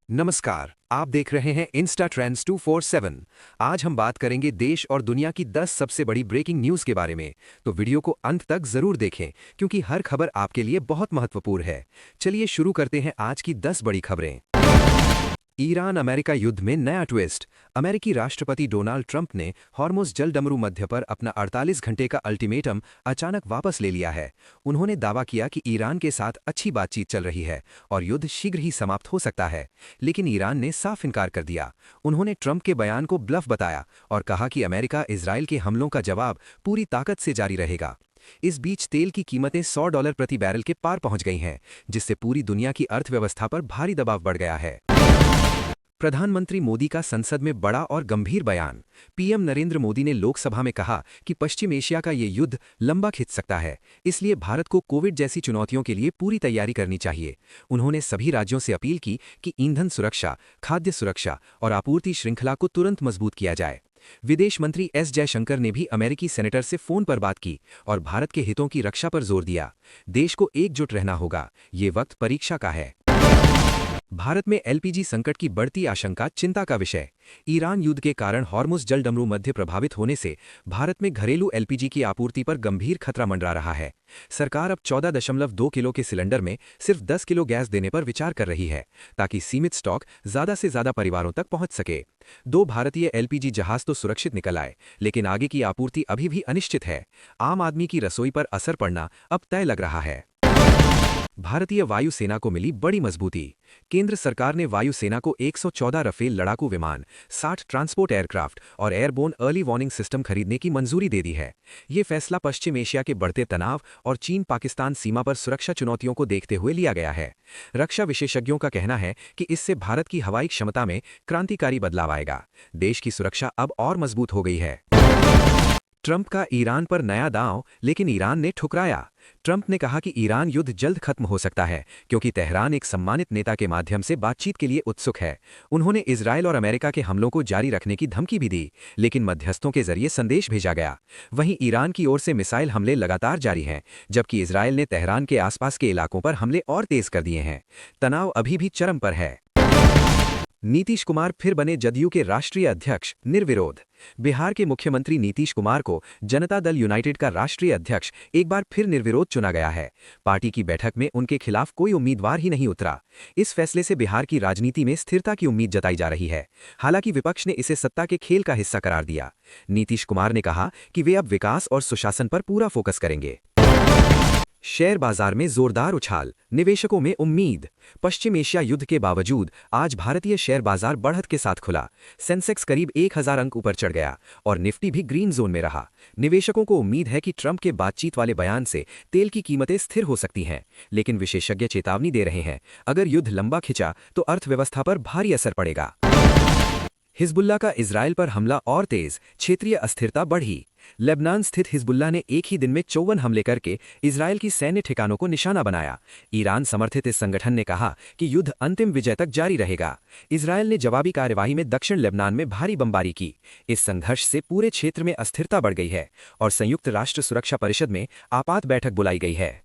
नमस्कार, आप देख रहे हैं इंस्टा ट्रेंड्स 247। आज हम बात करेंगे देश और दुनिया की 10 सबसे बड़ी ब्रेकिंग न्यूज़ के बारे में। तो वीडियो को अंत तक जरूर देखें क्योंकि हर खबर आपके लिए बहुत महत्वपूर्ण है। चलिए शुरू करते हैं आज की 10 बड़ी खबरें। ईरान अमेरिका युद्ध में नया ट्विस्ट। अमेरिकी राष्ट्रपति डोनाल्ड ट्रंप ने हॉर्मुज़ जलडमरू मध्य पर अपना 48 घंटे का अल्टीमेटम अचानक वापस ले लिया है। उन्होंने दावा किया कि ईरान के साथ अच्छी बातचीत चल रही है और युद्ध शीघ्र ही समाप्त हो सकता है, लेकिन ईरान ने साफ इनकार कर दिया। उन्होंने ट्रंप के बयान को ब्लफ बताया और कहा कि अमेरिका इजराइल के हमलों का जवाब पूरी ताकत से जारी रहेगा। इस बीच तेल की कीमतें $100 प्रति बैरल के पार पहुंच गई हैं, जिससे पूरी दुनिया की अर्थव्यवस्था पर भारी दबाव बढ़ गया है। प्रधानमंत्री मोदी का संसद में बड़ा और गंभीर बयान। पीएम नरेंद्र मोदी ने लोकसभा में कहा कि पश्चिम एशिया का ये युद्ध लंबा खिंच सकता है, इसलिए भारत को कोविड जैसी चुनौतियों के लिए पूरी तैयारी करनी चाहिए। उन्होंने सभी राज्यों से अपील की कि ईंधन सुरक्षा, खाद्य सुरक्षा और आपूर्ति श्रृंखला को तुरंत मजबूत किया जाए। विदेश मंत्री एस जयशंकर ने भी अमेरिकी सेनेटर से फोन पर बात की और भारत के हितों की रक्षा पर जोर दिया। देश को एकजुट रहना होगा, ये वक्त परीक्षा का है। भारत में एलपीजी संकट की बढ़ती आशंका चिंता का विषय। ईरान युद्ध के कारण हॉर्मुज़ जलडमरू मध्य प्रभावित होने से भारत में घरेलू एलपीजी की आपूर्ति पर गंभीर खतरा मंडरा रहा है। सरकार अब 14.2 किलो के सिलेंडर में सिर्फ 10 किलो गैस देने पर विचार कर रही है, ताकि सीमित स्टॉक ज्यादा से ज्यादा परिवारों तक पहुंच सके। 2 भारतीय एलपीजी जहाज तो सुरक्षित निकल आए, लेकिन आगे की आपूर्ति अभी भी अनिश्चित है। आम आदमी की रसोई पर असर पड़ना अब तय लग रहा है। भारतीय वायुसेना को मिली बड़ी मजबूती। केंद्र सरकार ने वायुसेना को 114 रफेल लड़ाकू विमान, 60 ट्रांसपोर्ट एयरक्राफ्ट और एयरबोर्न अर्ली वार्निंग सिस्टम खरीदने की मंजूरी दे दी है। ये फैसला पश्चिम एशिया के बढ़ते तनाव और चीन पाकिस्तान सीमा पर सुरक्षा चुनौतियों को देखते हुए लिया गया है। रक्षा विशेषज्ञों का कहना है कि इससे भारत की हवाई क्षमता में क्रांतिकारी बदलाव आएगा। देश की सुरक्षा अब और मजबूत हो गई है। ट्रंप का ईरान पर नया दांव, लेकिन ईरान ने ठुकराया। ट्रंप ने कहा कि ईरान युद्ध जल्द खत्म हो सकता है क्योंकि तेहरान एक सम्मानित नेता के माध्यम से बातचीत के लिए उत्सुक है। उन्होंने इजरायल और अमेरिका के हमलों को जारी रखने की धमकी भी दी, लेकिन मध्यस्थों के जरिए संदेश भेजा गया। वहीं ईरान की ओर से मिसाइल हमले लगातार जारी हैं, जबकि इजरायल ने तेहरान के आसपास के इलाकों पर हमले और तेज कर दिए हैं। तनाव अभी भी चरम पर है। नीतीश कुमार फिर बने जदयू के राष्ट्रीय अध्यक्ष, निर्विरोध। बिहार के मुख्यमंत्री नीतीश कुमार को जनता दल यूनाइटेड का राष्ट्रीय अध्यक्ष एक बार फिर निर्विरोध चुना गया है। पार्टी की बैठक में उनके खिलाफ कोई उम्मीदवार ही नहीं उतरा। इस फैसले से बिहार की राजनीति में स्थिरता की उम्मीद जताई जा रही है। हालांकि विपक्ष ने इसे सत्ता के खेल का हिस्सा करार दिया। नीतीश कुमार ने कहा कि वे अब विकास और सुशासन पर पूरा फोकस करेंगे। शेयर बाजार में जोरदार उछाल, निवेशकों में उम्मीद। पश्चिम एशिया युद्ध के बावजूद आज भारतीय शेयर बाजार बढ़त के साथ खुला। सेंसेक्स करीब 1000 अंक ऊपर चढ़ गया और निफ्टी भी ग्रीन जोन में रहा। निवेशकों को उम्मीद है कि ट्रंप के बातचीत वाले बयान से तेल की कीमतें स्थिर हो सकती हैं, लेकिन विशेषज्ञ चेतावनी दे रहे हैं, अगर युद्ध लंबा खिंचा तो अर्थव्यवस्था पर भारी असर पड़ेगा। हिजबुल्ला का इजरायल पर हमला और तेज, क्षेत्रीय अस्थिरता बढ़ी। लेबनान स्थित हिजबुल्ला ने एक ही दिन में 54 हमले करके इजरायल की सैन्य ठिकानों को निशाना बनाया। ईरान समर्थित इस संगठन ने कहा कि युद्ध अंतिम विजय तक जारी रहेगा। इजरायल ने जवाबी कार्यवाही में दक्षिण लेबनान में भारी बमबारी की। इस संघर्ष से पूरे क्षेत्र में अस्थिरता बढ़ गई है और संयुक्त राष्ट्र सुरक्षा परिषद में आपात बैठक बुलाई गई है।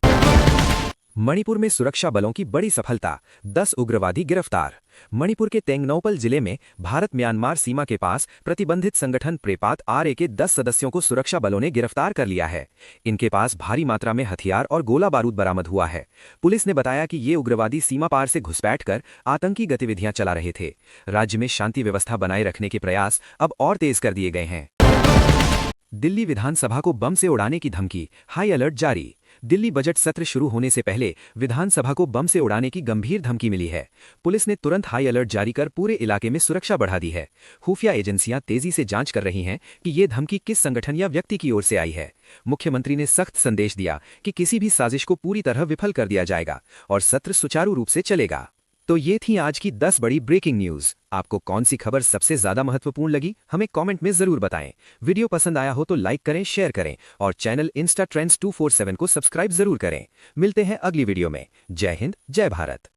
मणिपुर में सुरक्षा बलों की बड़ी सफलता, 10 उग्रवादी गिरफ्तार। मणिपुर के तेंगनौपल जिले में भारत म्यांमार सीमा के पास प्रतिबंधित संगठन प्रेपात आरए के 10 सदस्यों को सुरक्षा बलों ने गिरफ्तार कर लिया है। इनके पास भारी मात्रा में हथियार और गोला बारूद बरामद हुआ है। पुलिस ने बताया कि ये उग्रवादी सीमा पार से घुसपैठ कर आतंकी गतिविधियां चला रहे थे। राज्य में शांति व्यवस्था बनाए रखने के प्रयास अब और तेज कर दिए गए हैं। दिल्ली विधानसभा को बम से उड़ाने की धमकी, हाई अलर्ट जारी। दिल्ली बजट सत्र शुरू होने से पहले विधानसभा को बम से उड़ाने की गंभीर धमकी मिली है। पुलिस ने तुरंत हाई अलर्ट जारी कर पूरे इलाके में सुरक्षा बढ़ा दी है। खुफिया एजेंसियां तेजी से जांच कर रही हैं कि ये धमकी किस संगठन या व्यक्ति की ओर से आई है। मुख्यमंत्री ने सख्त संदेश दिया कि किसी भी साजिश को पूरी तरह विफल कर दिया जाएगा और सत्र सुचारू रूप से चलेगा। तो ये थी आज की 10 बड़ी ब्रेकिंग न्यूज़। आपको कौन सी खबर सबसे ज्यादा महत्वपूर्ण लगी, हमें कमेंट में जरूर बताएं। वीडियो पसंद आया हो तो लाइक करें, शेयर करें और चैनल इंस्टा ट्रेंड्स 247 को सब्सक्राइब जरूर करें। मिलते हैं अगली वीडियो में। जय हिंद, जय भारत।